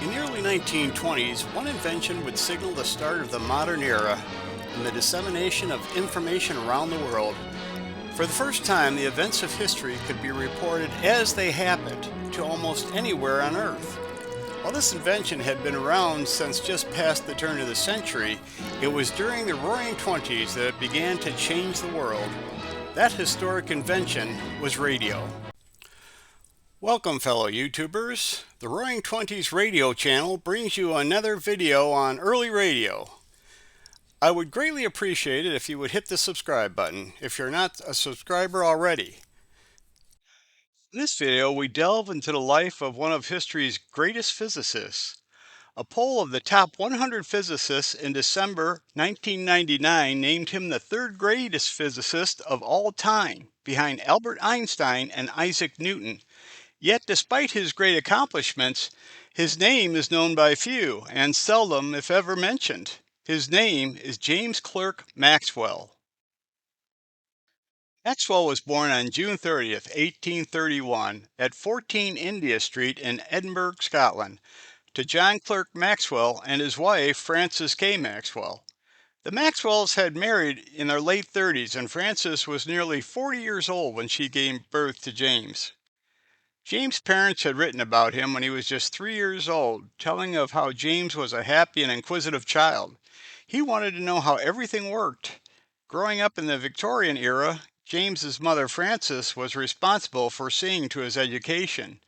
In the early 1920s, one invention would signal the start of the modern era and the dissemination of information around the world. For the first time, the events of history could be reported as they happened to almost anywhere on Earth. While this invention had been around since just past the turn of the century, it was during the Roaring Twenties that it began to change the world. That historic invention was radio. Welcome, fellow YouTubers. The Roaring Twenties radio channel brings you another video on early radio. I would greatly appreciate it if you would hit the subscribe button if you're not a subscriber already. In this video, we delve into the life of one of history's greatest physicists. A poll of the top 100 physicists in December 1999 named him the third greatest physicist of all time, behind Albert Einstein and Isaac Newton. Yet, despite his great accomplishments, his name is known by few and seldom, if ever, mentioned. His name is James Clerk Maxwell. Maxwell was born on June 30th, 1831, at 14 India Street in Edinburgh, Scotland, to John Clerk Maxwell and his wife, Frances K. Maxwell. The Maxwells had married in their late 30s, and Frances was nearly 40 years old when she gave birth to James. James' parents had written about him when he was just 3 years old, telling of how James was a happy and inquisitive child. He wanted to know how everything worked. Growing up in the Victorian era, James's mother Frances was responsible for seeing to his education.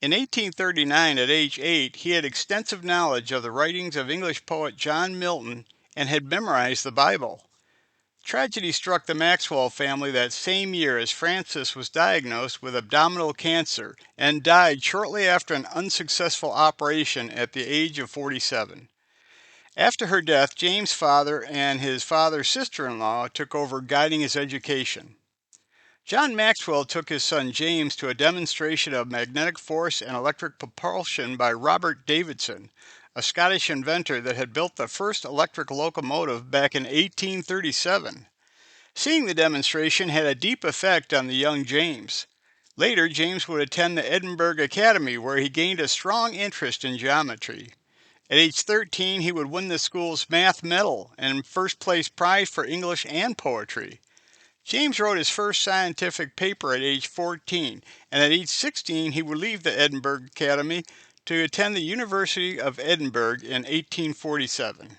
In 1839, at age 8, he had extensive knowledge of the writings of English poet John Milton and had memorized the Bible. Tragedy struck the Maxwell family that same year as Frances was diagnosed with abdominal cancer and died shortly after an unsuccessful operation at the age of 47. After her death, James' father and his father's sister-in-law took over guiding his education. John Maxwell took his son James to a demonstration of magnetic force and electric propulsion by Robert Davidson, a Scottish inventor that had built the first electric locomotive back in 1837. Seeing the demonstration had a deep effect on the young James. Later, James would attend the Edinburgh Academy, where he gained a strong interest in geometry. At age 13, he would win the school's math medal and first place prize for English and poetry. James wrote his first scientific paper at age 14, and at age 16 he would leave the Edinburgh Academy to attend the University of Edinburgh in 1847.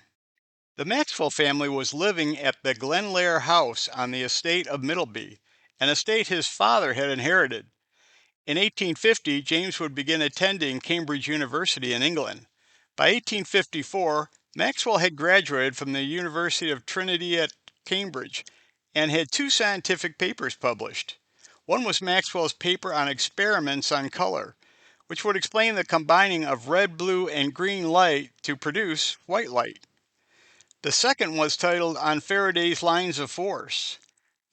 The Maxwell family was living at the Glenlair House on the estate of Middleby, an estate his father had inherited. In 1850, James would begin attending Cambridge University in England. By 1854, Maxwell had graduated from the University of Trinity at Cambridge and had 2 scientific papers published. One was Maxwell's paper on experiments on color, which would explain the combining of red, blue, and green light to produce white light. The second was titled On Faraday's Lines of Force.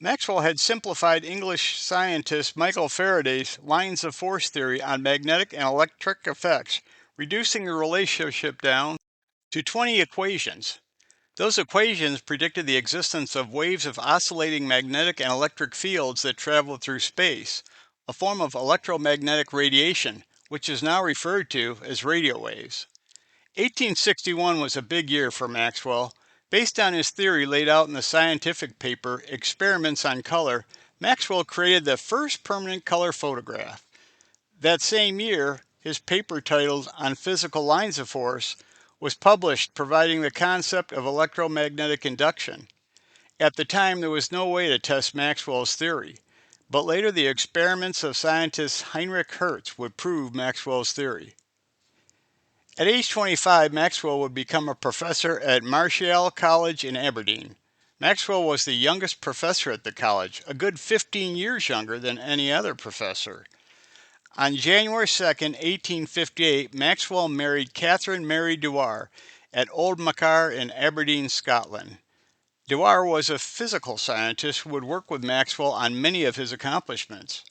Maxwell had simplified English scientist Michael Faraday's lines of force theory on magnetic and electric effects, reducing the relationship down to 20 equations. Those equations predicted the existence of waves of oscillating magnetic and electric fields that traveled through space, a form of electromagnetic radiation, which is now referred to as radio waves. 1861 was a big year for Maxwell. Based on his theory laid out in the scientific paper Experiments on Color, Maxwell created the first permanent color photograph. That same year, his paper titled On Physical Lines of Force was published, providing the concept of electromagnetic induction. At the time, there was no way to test Maxwell's theory, but later the experiments of scientist Heinrich Hertz would prove Maxwell's theory. At age 25, Maxwell would become a professor at Marischal College in Aberdeen. Maxwell was the youngest professor at the college, a good 15 years younger than any other professor. On January 2nd, 1858, Maxwell married Catherine Mary Dewar at Old Macar in Aberdeen, Scotland. Dewar was a physical scientist who would work with Maxwell on many of his accomplishments.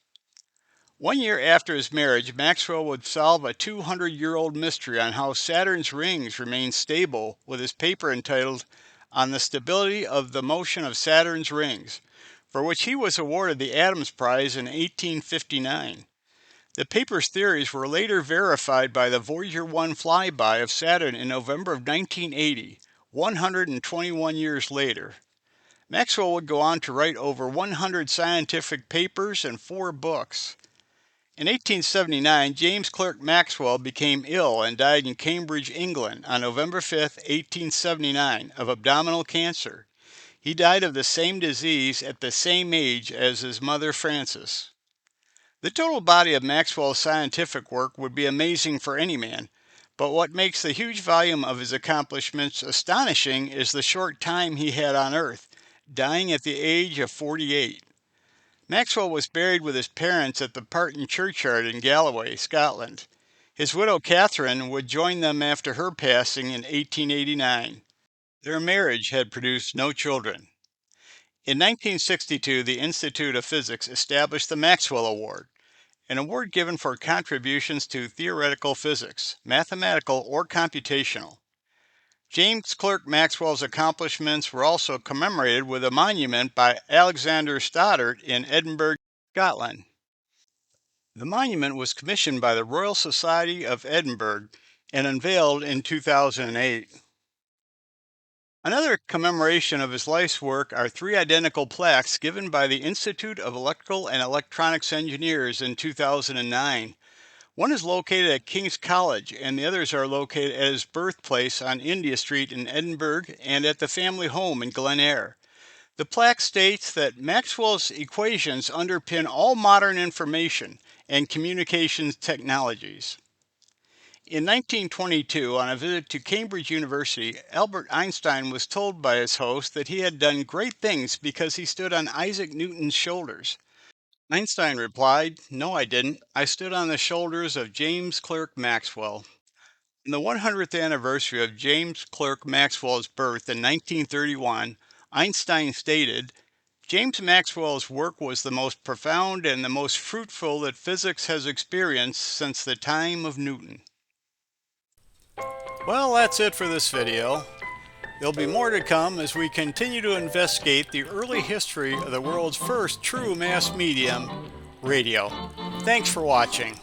1 year after his marriage, Maxwell would solve a 200-year-old mystery on how Saturn's rings remain stable with his paper entitled On the Stability of the Motion of Saturn's Rings, for which he was awarded the Adams Prize in 1859. The paper's theories were later verified by the Voyager 1 flyby of Saturn in November of 1980, 121 years later. Maxwell would go on to write over 100 scientific papers and 4 books. In 1879, James Clerk Maxwell became ill and died in Cambridge, England on November 5, 1879, of abdominal cancer. He died of the same disease at the same age as his mother Frances. The total body of Maxwell's scientific work would be amazing for any man, but what makes the huge volume of his accomplishments astonishing is the short time he had on Earth, dying at the age of 48. Maxwell was buried with his parents at the Parton churchyard in Galloway, Scotland. His widow Catherine would join them after her passing in 1889. Their marriage had produced no children. In 1962, the Institute of Physics established the Maxwell Award, an award given for contributions to theoretical physics, mathematical or computational. James Clerk Maxwell's accomplishments were also commemorated with a monument by Alexander Stoddart in Edinburgh, Scotland. The monument was commissioned by the Royal Society of Edinburgh and unveiled in 2008. Another commemoration of his life's work are 3 identical plaques given by the Institute of Electrical and Electronics Engineers in 2009. One is located at King's College, and the others are located at his birthplace on India Street in Edinburgh and at the family home in Glen Eyre. The plaque states that Maxwell's equations underpin all modern information and communications technologies. In 1922, on a visit to Cambridge University, Albert Einstein was told by his host that he had done great things because he stood on Isaac Newton's shoulders. Einstein replied, "No, I didn't. I stood on the shoulders of James Clerk Maxwell." On the 100th anniversary of James Clerk Maxwell's birth in 1931, Einstein stated, "James Maxwell's work was the most profound and the most fruitful that physics has experienced since the time of Newton." Well, that's it for this video. There'll be more to come as we continue to investigate the early history of the world's first true mass medium, radio. Thanks for watching.